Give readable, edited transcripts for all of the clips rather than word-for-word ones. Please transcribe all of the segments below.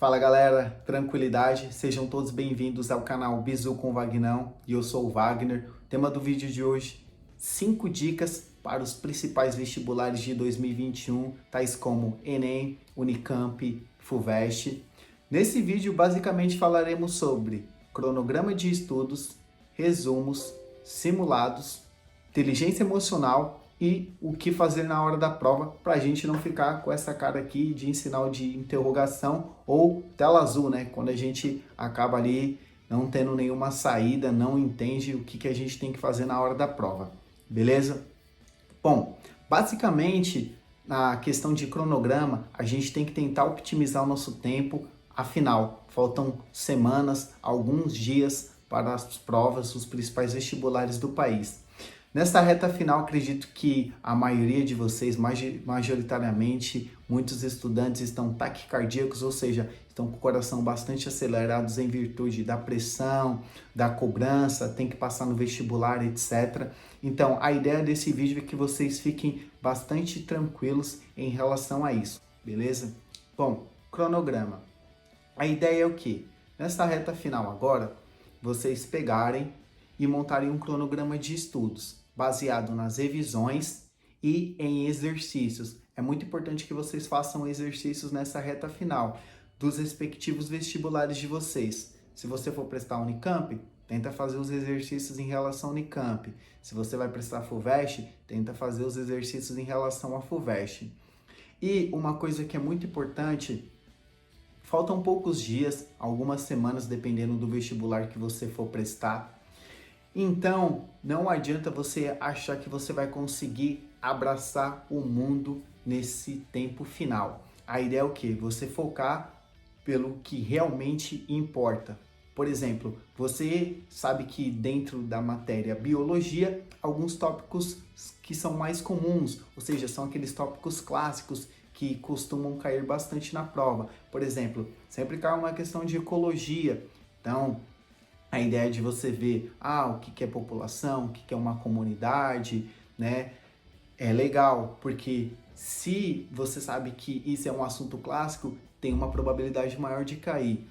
Fala galera, tranquilidade, sejam todos bem-vindos ao canal Bizu com Vagnão e eu sou o Wagner. O tema do vídeo de hoje, 5 dicas para os principais vestibulares de 2021, tais como Enem, Unicamp, FUVEST. Nesse vídeo basicamente falaremos sobre cronograma de estudos, resumos, simulados, inteligência emocional e o que fazer na hora da prova para a gente não ficar com essa cara aqui de sinal de interrogação ou tela azul, né? Quando a gente acaba ali não tendo nenhuma saída, não entende o que a gente tem que fazer na hora da prova, beleza? Bom, basicamente na questão de cronograma, a gente tem que tentar optimizar o nosso tempo, afinal, faltam semanas, alguns dias para as provas, os principais vestibulares do país. Nesta reta final, acredito que a maioria de vocês, majoritariamente, muitos estudantes estão taquicardíacos, ou seja, estão com o coração bastante acelerados em virtude da pressão, da cobrança, tem que passar no vestibular, etc. Então, a ideia desse vídeo é que vocês fiquem bastante tranquilos em relação a isso, beleza? Bom, cronograma. A ideia é o quê? Nesta reta final agora, vocês pegarem e montarem um cronograma de estudos, baseado nas revisões e em exercícios. É muito importante que vocês façam exercícios nessa reta final dos respectivos vestibulares de vocês. Se você for prestar Unicamp, tenta fazer os exercícios em relação ao Unicamp. Se você vai prestar FUVEST, tenta fazer os exercícios em relação à FUVEST. E uma coisa que é muito importante, faltam poucos dias, algumas semanas, dependendo do vestibular que você for prestar. Então, não adianta você achar que você vai conseguir abraçar o mundo nesse tempo final. A ideia é o quê? Você focar pelo que realmente importa. Por exemplo, você sabe que dentro da matéria biologia, alguns tópicos que são mais comuns, ou seja, são aqueles tópicos clássicos que costumam cair bastante na prova. Por exemplo, sempre cai uma questão de ecologia. Então, a ideia de você ver o que é população, o que é uma comunidade, né? É legal, porque se você sabe que isso é um assunto clássico, tem uma probabilidade maior de cair.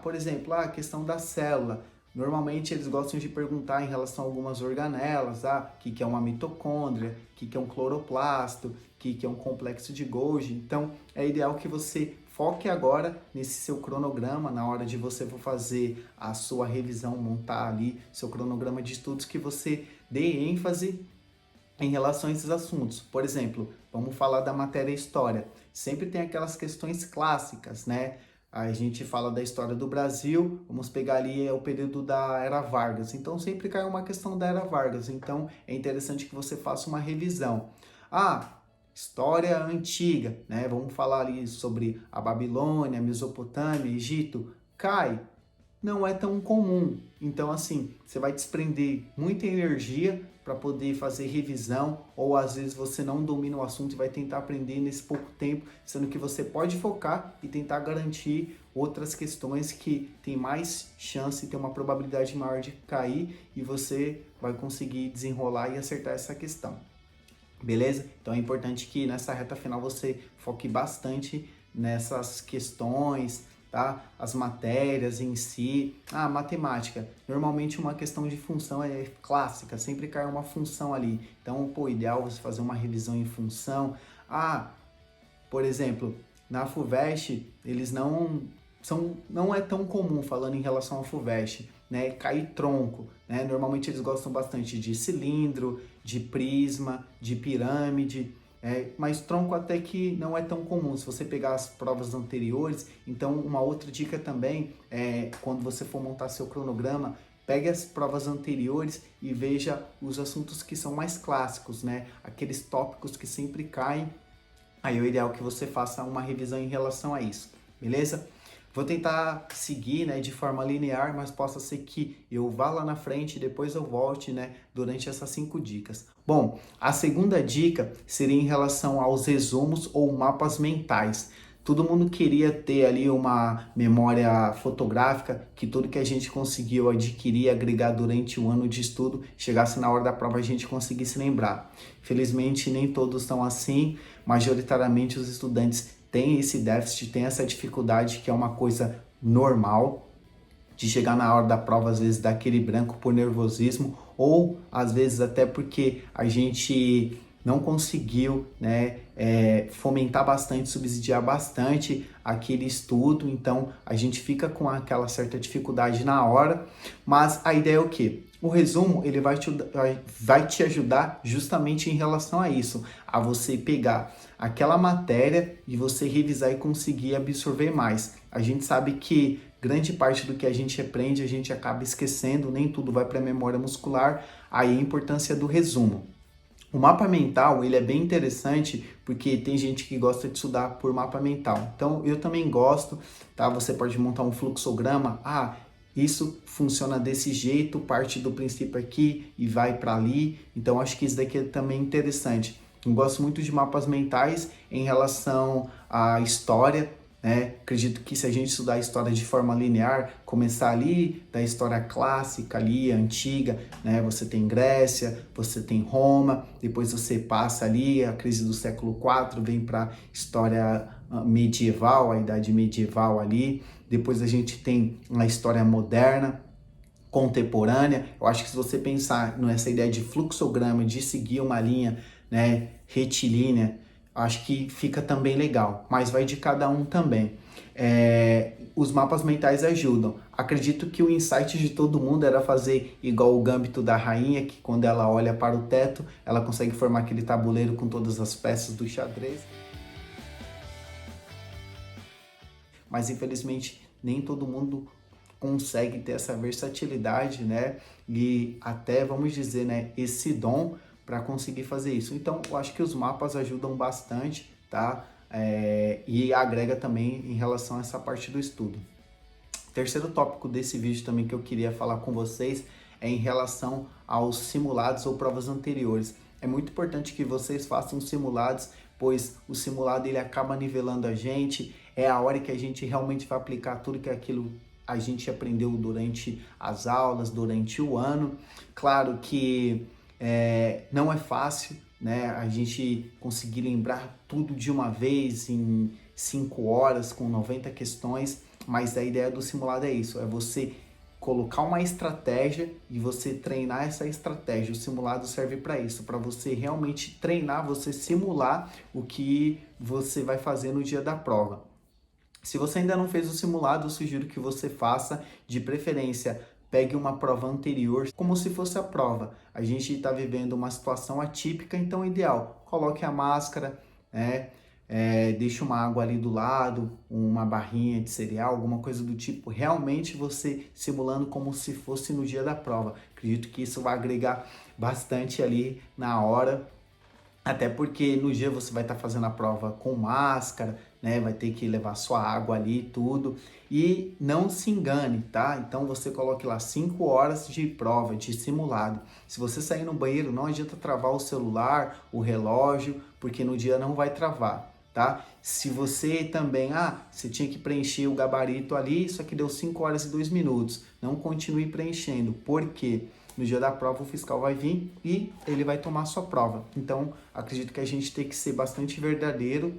Por exemplo, a questão da célula. Normalmente eles gostam de perguntar em relação a algumas organelas, o que é uma mitocôndria, o que é um cloroplasto, o que é um complexo de Golgi. Então, é ideal que você foque agora nesse seu cronograma, na hora de você for fazer a sua revisão, montar ali seu cronograma de estudos, que você dê ênfase em relação a esses assuntos. Por exemplo, vamos falar da matéria História. Sempre tem aquelas questões clássicas, né? A gente fala da história do Brasil, vamos pegar ali o período da Era Vargas. Então, sempre cai uma questão da Era Vargas. Então, é interessante que você faça uma revisão. História antiga, né? Vamos falar ali sobre a Babilônia, Mesopotâmia, Egito. Cai, não é tão comum. Então, assim, você vai desprender muita energia para poder fazer revisão, ou às vezes você não domina o assunto e vai tentar aprender nesse pouco tempo, sendo que você pode focar e tentar garantir outras questões que tem mais chance, tem uma probabilidade maior de cair, e você vai conseguir desenrolar e acertar essa questão. Beleza? Então é importante que nessa reta final você foque bastante nessas questões, tá? As matérias em si. Matemática. Normalmente uma questão de função é clássica, sempre cai uma função ali. Então, ideal você fazer uma revisão em função. Por exemplo, na FUVEST, eles não é tão comum, falando em relação à FUVEST, né, cair tronco, né? Normalmente eles gostam bastante de cilindro, de prisma, de pirâmide, mas tronco até que não é tão comum. Se você pegar as provas anteriores, então uma outra dica também é, quando você for montar seu cronograma, pegue as provas anteriores e veja os assuntos que são mais clássicos, né? Aqueles tópicos que sempre caem. Aí o ideal é que você faça uma revisão em relação a isso, beleza? Vou tentar seguir, né, de forma linear, mas possa ser que eu vá lá na frente e depois eu volte, né, durante essas 5 dicas. Bom, a segunda dica seria em relação aos resumos ou mapas mentais. Todo mundo queria ter ali uma memória fotográfica, que tudo que a gente conseguiu adquirir e agregar durante o ano de estudo, chegasse na hora da prova a gente conseguisse lembrar. Felizmente nem todos estão assim, majoritariamente os estudantes tem esse déficit, tem essa dificuldade que é uma coisa normal, de chegar na hora da prova, às vezes, dar aquele branco por nervosismo, ou às vezes até porque a gente não conseguiu, né, fomentar bastante, subsidiar bastante aquele estudo, então a gente fica com aquela certa dificuldade na hora, mas a ideia é o quê? O resumo, ele vai te ajudar justamente em relação a isso, a você pegar aquela matéria e você revisar e conseguir absorver mais. A gente sabe que grande parte do que a gente aprende a gente acaba esquecendo, nem tudo vai para a memória muscular, aí a importância do resumo. O mapa mental, ele é bem interessante porque tem gente que gosta de estudar por mapa mental. Então, eu também gosto, tá? Você pode montar um fluxograma. Isso funciona desse jeito, parte do princípio aqui e vai para ali. Então, acho que isso daqui é também interessante. Eu gosto muito de mapas mentais em relação à história, né? Acredito que se a gente estudar a história de forma linear, começar ali da história clássica ali, antiga, né? Você tem Grécia, você tem Roma, depois você passa ali a crise do século IV, vem para história medieval, a idade medieval ali, depois a gente tem a história moderna, contemporânea. Eu acho que se você pensar nessa ideia de fluxograma, de seguir uma linha, né, retilínea, acho que fica também legal, mas vai de cada um também. Os mapas mentais ajudam. Acredito que o insight de todo mundo era fazer igual o gâmbito da rainha, que quando ela olha para o teto, ela consegue formar aquele tabuleiro com todas as peças do xadrez. Mas infelizmente nem todo mundo consegue ter essa versatilidade, né? E até, vamos dizer, né, esse dom para conseguir fazer isso. Então, eu acho que os mapas ajudam bastante, tá? E agrega também em relação a essa parte do estudo. Terceiro tópico desse vídeo também que eu queria falar com vocês é em relação aos simulados ou provas anteriores. É muito importante que vocês façam simulados, pois o simulado ele acaba nivelando a gente, é a hora que a gente realmente vai aplicar tudo que aquilo a gente aprendeu durante as aulas, durante o ano. Claro que não é fácil, né? A gente conseguir lembrar tudo de uma vez em 5 horas com 90 questões, mas a ideia do simulado é isso, é você colocar uma estratégia e você treinar essa estratégia. O simulado serve para isso, para você realmente treinar, você simular o que você vai fazer no dia da prova. Se você ainda não fez o simulado, eu sugiro que você faça, de preferência, pegue uma prova anterior, como se fosse a prova. A gente está vivendo uma situação atípica, então é ideal. Coloque a máscara, né? Deixe uma água ali do lado, uma barrinha de cereal, alguma coisa do tipo. Realmente você simulando como se fosse no dia da prova. Acredito que isso vai agregar bastante ali na hora. Até porque no dia você vai estar fazendo a prova com máscara, né? Vai ter que levar sua água ali e tudo. E não se engane, tá? Então você coloque lá 5 horas de prova, de simulado. Se você sair no banheiro, não adianta travar o celular, o relógio, porque no dia não vai travar, tá? Se você também, você tinha que preencher o gabarito ali, só que deu 5 horas e 2 minutos. Não continue preenchendo, por quê? No dia da prova o fiscal vai vir e ele vai tomar a sua prova. Então, acredito que a gente tem que ser bastante verdadeiro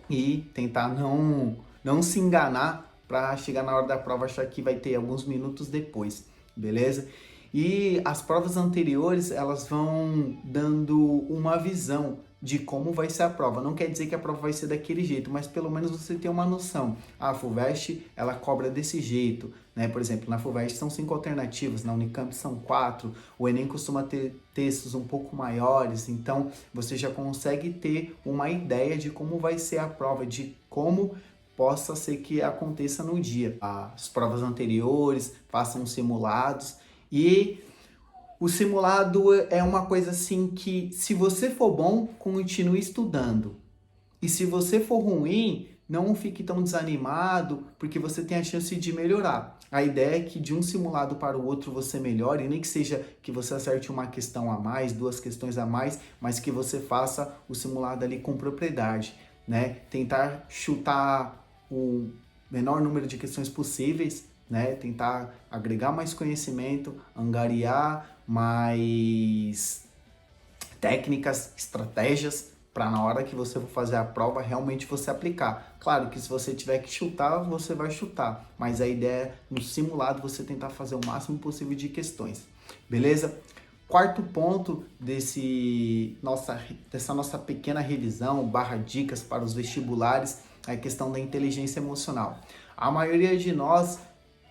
e tentar não se enganar para chegar na hora da prova achar que vai ter alguns minutos depois, beleza? E as provas anteriores, elas vão dando uma visão de como vai ser a prova. Não quer dizer que a prova vai ser daquele jeito, mas pelo menos você tem uma noção. A FUVEST, ela cobra desse jeito, né? Por exemplo, na FUVEST são 5 alternativas, na Unicamp são 4, o Enem costuma ter textos um pouco maiores, então você já consegue ter uma ideia de como vai ser a prova, de como possa ser que aconteça no dia. As provas anteriores, façam simulados e o simulado é uma coisa assim que, se você for bom, continue estudando. E se você for ruim, não fique tão desanimado, porque você tem a chance de melhorar. A ideia é que de um simulado para o outro você melhore, nem que seja que você acerte uma questão a mais, 2 questões a mais, mas que você faça o simulado ali com propriedade, né? Tentar chutar o menor número de questões possíveis, né? Tentar agregar mais conhecimento, angariar mais técnicas, estratégias para na hora que você for fazer a prova, realmente você aplicar. Claro que se você tiver que chutar, você vai chutar, mas a ideia é, no simulado, você tentar fazer o máximo possível de questões, beleza? Quarto ponto dessa nossa pequena revisão, barra dicas para os vestibulares, é a questão da inteligência emocional. A maioria de nós,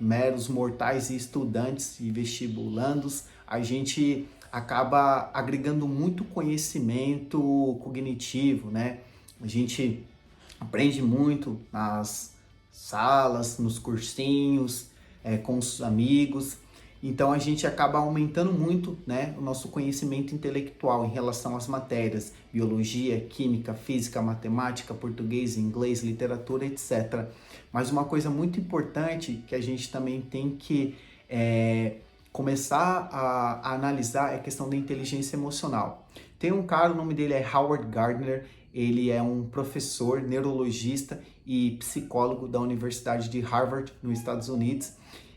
meros mortais e estudantes e vestibulandos, a gente acaba agregando muito conhecimento cognitivo, né? A gente aprende muito nas salas, nos cursinhos, com os amigos. Então a gente acaba aumentando muito, né, o nosso conhecimento intelectual em relação às matérias, biologia, química, física, matemática, português, inglês, literatura, etc. Mas uma coisa muito importante que a gente também tem que começar a analisar é a questão da inteligência emocional. Tem um cara, o nome dele é Howard Gardner, ele é um professor, neurologista e psicólogo da Universidade de Harvard, nos Estados Unidos,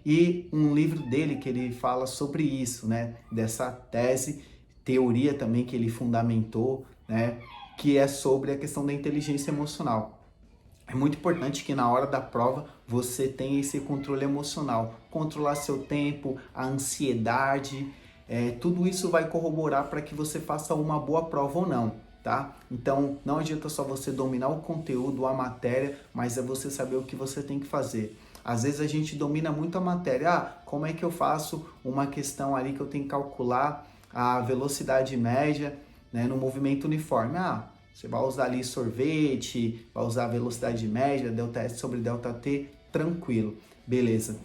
e um livro dele que ele fala sobre isso, né, dessa tese, teoria também que ele fundamentou, né, que é sobre a questão da inteligência emocional. É muito importante que na hora da prova você tenha esse controle emocional, controlar seu tempo, a ansiedade, tudo isso vai corroborar para que você faça uma boa prova ou não, tá? Então não adianta só você dominar o conteúdo, a matéria, mas é você saber o que você tem que fazer. Às vezes a gente domina muito a matéria, como é que eu faço uma questão ali que eu tenho que calcular a velocidade média, né, no movimento uniforme? Você vai usar ali sorvete, vai usar a velocidade média, ΔS sobre ΔT, tranquilo, beleza.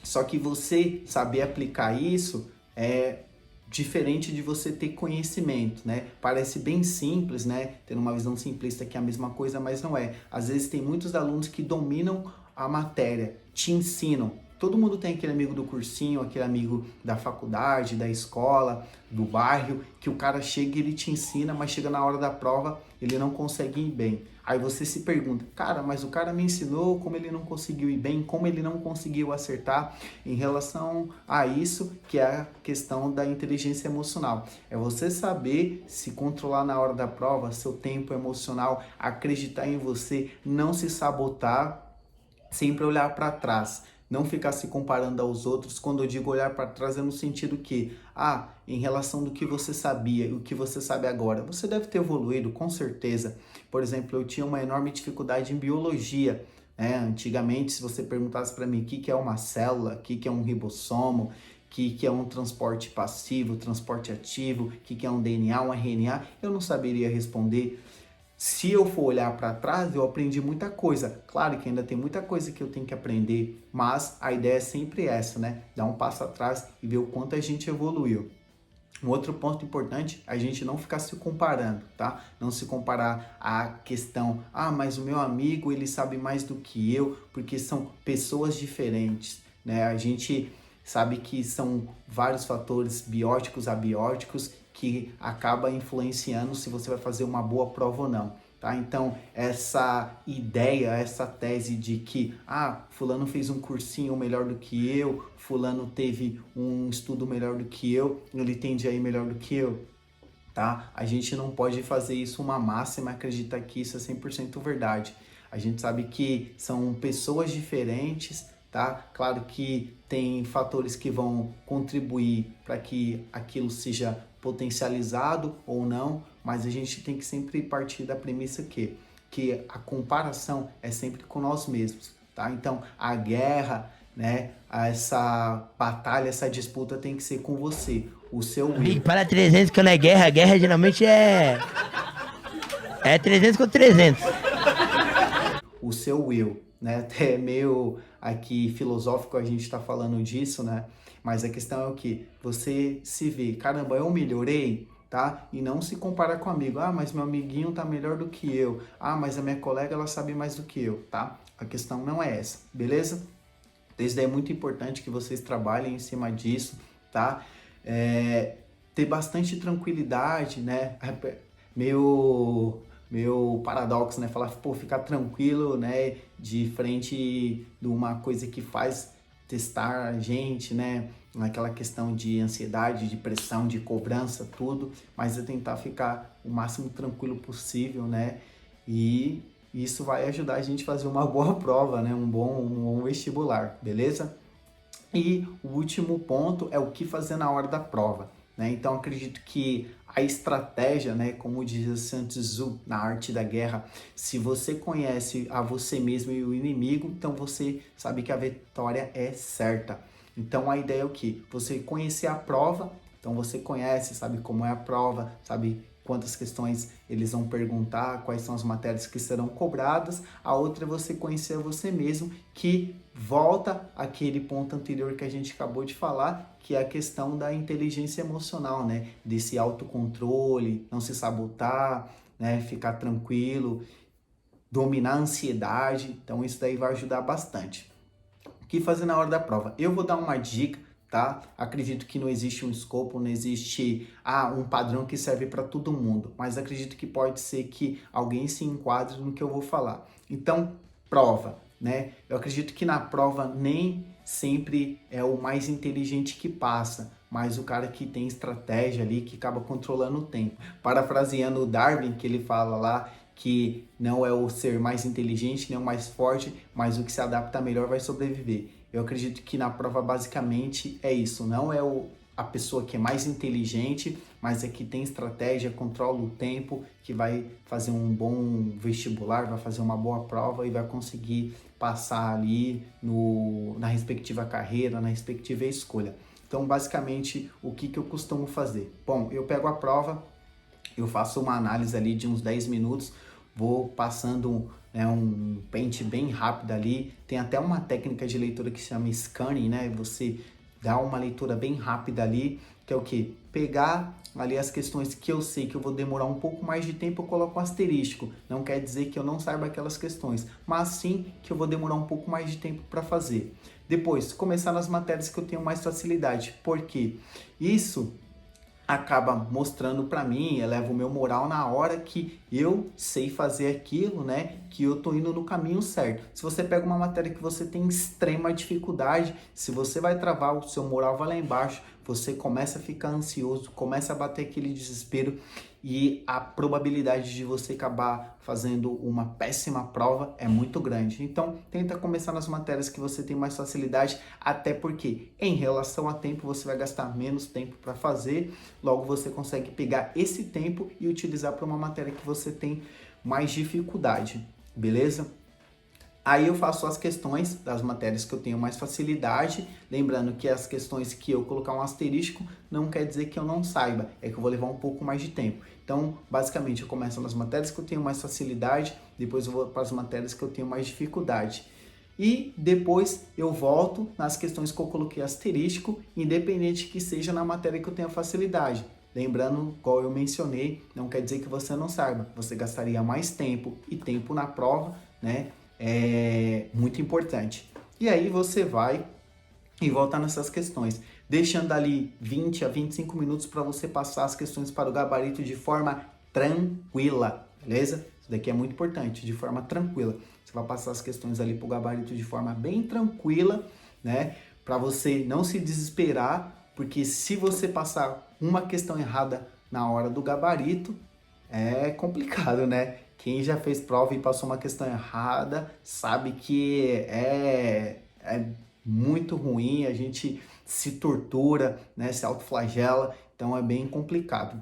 Só que você saber aplicar isso é diferente de você ter conhecimento, né? Parece bem simples, né? Tendo uma visão simplista que é a mesma coisa, mas não é. Às vezes tem muitos alunos que dominam a matéria, te ensinam. Todo mundo tem aquele amigo do cursinho, aquele amigo da faculdade, da escola, do bairro, que o cara chega e ele te ensina, mas chega na hora da prova, ele não consegue ir bem. Aí você se pergunta, cara, mas o cara me ensinou como ele não conseguiu ir bem, como ele não conseguiu acertar em relação a isso, que é a questão da inteligência emocional. É você saber se controlar na hora da prova, seu tempo emocional, acreditar em você, não se sabotar, sempre olhar para trás, não ficar se comparando aos outros. Quando eu digo olhar para trás é no sentido que, em relação do que você sabia e o que você sabe agora, você deve ter evoluído, com certeza. Por exemplo, eu tinha uma enorme dificuldade em biologia, né? Antigamente, se você perguntasse para mim o que é uma célula, o que é um ribossomo, o que é um transporte passivo, transporte ativo, o que é um DNA, um RNA, eu não saberia responder. Se eu for olhar para trás, eu aprendi muita coisa. Claro que ainda tem muita coisa que eu tenho que aprender, mas a ideia é sempre essa, né? Dar um passo atrás e ver o quanto a gente evoluiu. Um outro ponto importante, a gente não ficar se comparando, tá? Não se comparar à questão, mas o meu amigo, ele sabe mais do que eu, porque são pessoas diferentes, né? A gente sabe que são vários fatores bióticos, abióticos, que acaba influenciando se você vai fazer uma boa prova ou não, tá? Então, essa ideia, essa tese de que, fulano fez um cursinho melhor do que eu, fulano teve um estudo melhor do que eu, ele tende a ir melhor do que eu, tá? A gente não pode fazer isso uma máxima, acreditar que isso é 100% verdade. A gente sabe que são pessoas diferentes, tá? Claro que tem fatores que vão contribuir para que aquilo seja potencializado ou não, mas a gente tem que sempre partir da premissa que a comparação é sempre com nós mesmos, tá? Então, a guerra, né, essa batalha, essa disputa tem que ser com você, o seu Amigo, eu. para 300 quando é guerra, a guerra geralmente é 300 contra 300. O seu eu, né? Até meio aqui filosófico a gente está falando disso, né? Mas a questão é o que? Você se vê, caramba, eu melhorei, tá? E não se compara com o amigo. Mas meu amiguinho tá melhor do que eu. Mas a minha colega, ela sabe mais do que eu, tá? A questão não é essa, beleza? Desde aí é muito importante que vocês trabalhem em cima disso, tá? Ter bastante tranquilidade, né? Meio paradoxo, né? Falar, ficar tranquilo, né? De frente de uma coisa que faz testar a gente, né? Naquela questão de ansiedade, de pressão, de cobrança, tudo, mas é tentar ficar o máximo tranquilo possível, né? E isso vai ajudar a gente a fazer uma boa prova, né? Um bom vestibular, beleza? E o último ponto é o que fazer na hora da prova, né? Então acredito que a estratégia, né, como diz Sun Tzu na Arte da Guerra, se você conhece a você mesmo e o inimigo, então você sabe que a vitória é certa. Então a ideia é o quê? Você conhecer a prova, então você conhece, sabe como é a prova, sabe quantas questões eles vão perguntar, quais são as matérias que serão cobradas. A outra é você conhecer você mesmo, que volta àquele ponto anterior que a gente acabou de falar, que é a questão da inteligência emocional, né? Desse autocontrole, não se sabotar, né? Ficar tranquilo, dominar a ansiedade. Então isso daí vai ajudar bastante. O que fazer na hora da prova? Eu vou dar uma dica, tá? Acredito que não existe um escopo, não existe um padrão que serve para todo mundo, mas acredito que pode ser que alguém se enquadre no que eu vou falar. Então, prova, né? Eu acredito que na prova nem sempre é o mais inteligente que passa, mas o cara que tem estratégia ali, que acaba controlando o tempo. Parafraseando o Darwin, que ele fala lá que não é o ser mais inteligente, nem o mais forte, mas o que se adapta melhor vai sobreviver. Eu acredito que na prova basicamente é isso, não é a pessoa que é mais inteligente, mas é que tem estratégia, controla o tempo, que vai fazer um bom vestibular, vai fazer uma boa prova e vai conseguir passar ali na respectiva carreira, na respectiva escolha. Então, basicamente, o que eu costumo fazer? Bom, eu pego a prova, eu faço uma análise ali de uns 10 minutos, vou passando um pente bem rápido ali. Tem até uma técnica de leitura que se chama scanning, né? Você dá uma leitura bem rápida ali, que é o quê? Pegar ali as questões que eu sei que eu vou demorar um pouco mais de tempo, eu coloco um asterisco. Não quer dizer que eu não saiba aquelas questões, mas sim que eu vou demorar um pouco mais de tempo para fazer. Depois, começar nas matérias que eu tenho mais facilidade. Por quê? Isso acaba mostrando para mim, eleva o meu moral na hora que eu sei fazer aquilo, né? Que eu tô indo no caminho certo. Se você pega uma matéria que você tem extrema dificuldade, se você vai travar, o seu moral vai lá embaixo, você começa a ficar ansioso, começa a bater aquele desespero e a probabilidade de você acabar fazendo uma péssima prova é muito grande. Então, tenta começar nas matérias que você tem mais facilidade, até porque em relação a tempo você vai gastar menos tempo para fazer, logo você consegue pegar esse tempo e utilizar para uma matéria que você tem mais dificuldade, beleza? Aí eu faço as questões das matérias que eu tenho mais facilidade, lembrando que as questões que eu colocar um asterisco não quer dizer que eu não saiba, é que eu vou levar um pouco mais de tempo. Então, basicamente, eu começo nas matérias que eu tenho mais facilidade, depois eu vou para as matérias que eu tenho mais dificuldade. E depois eu volto nas questões que eu coloquei asterisco, independente que seja na matéria que eu tenha facilidade. Lembrando, como eu mencionei, não quer dizer que você não saiba, você gastaria mais tempo e tempo na prova, né? É muito importante. E aí você vai e volta nessas questões, deixando ali 20 a 25 minutos para você passar as questões para o gabarito de forma tranquila, beleza? Isso daqui é muito importante, de forma tranquila. Você vai passar as questões ali para o gabarito de forma bem tranquila, né? Para você não se desesperar, porque se você passar uma questão errada na hora do gabarito, é complicado, né? Quem já fez prova e passou uma questão errada sabe que é muito ruim, a gente se tortura, né? Se autoflagela, então é bem complicado.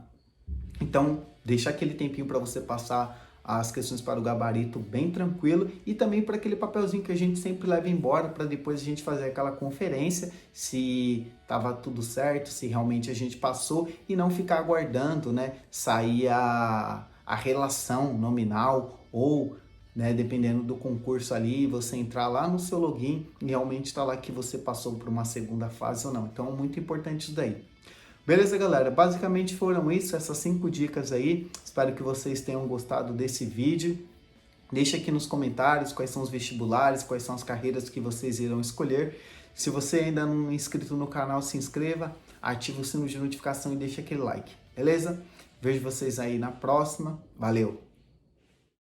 Então, deixa aquele tempinho para você passar as questões para o gabarito bem tranquilo e também para aquele papelzinho que a gente sempre leva embora para depois a gente fazer aquela conferência se estava tudo certo, se realmente a gente passou e não ficar aguardando, né, sair a relação nominal ou, né, dependendo do concurso ali, você entrar lá no seu login e realmente está lá que você passou por uma segunda fase ou não. Então é muito importante isso daí. Beleza, galera? Basicamente foram isso, essas 5 dicas aí. Espero que vocês tenham gostado desse vídeo. Deixa aqui nos comentários quais são os vestibulares, quais são as carreiras que vocês irão escolher. Se você ainda não é inscrito no canal, se inscreva, ativa o sino de notificação e deixa aquele like, beleza? Vejo vocês aí na próxima. Valeu!